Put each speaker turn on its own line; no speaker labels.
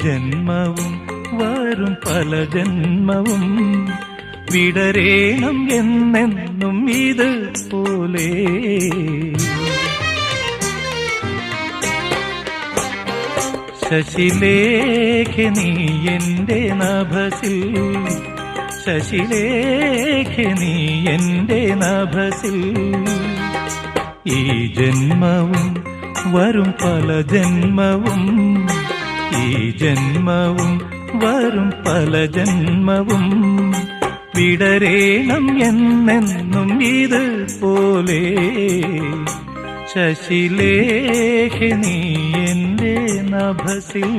ജന്മവും വരും പല ജന്മവും വിടരേണം എന്നെന്നും ഇത് പോലെ. ശശിലേഖ നീ എന്റെ നഭസിൽ, ശശിലേഖ നീ എന്റെ നഭസിൽ. ഈ ജന്മവും വരും പല ജന്മവും, ഈ ജന്മവും വരും പല ജന്മവും വിടരേണം എന്നെന്നും ഇത് പോലെ. ശശിലേഖ നീ എന്റെ നഭസിൽ.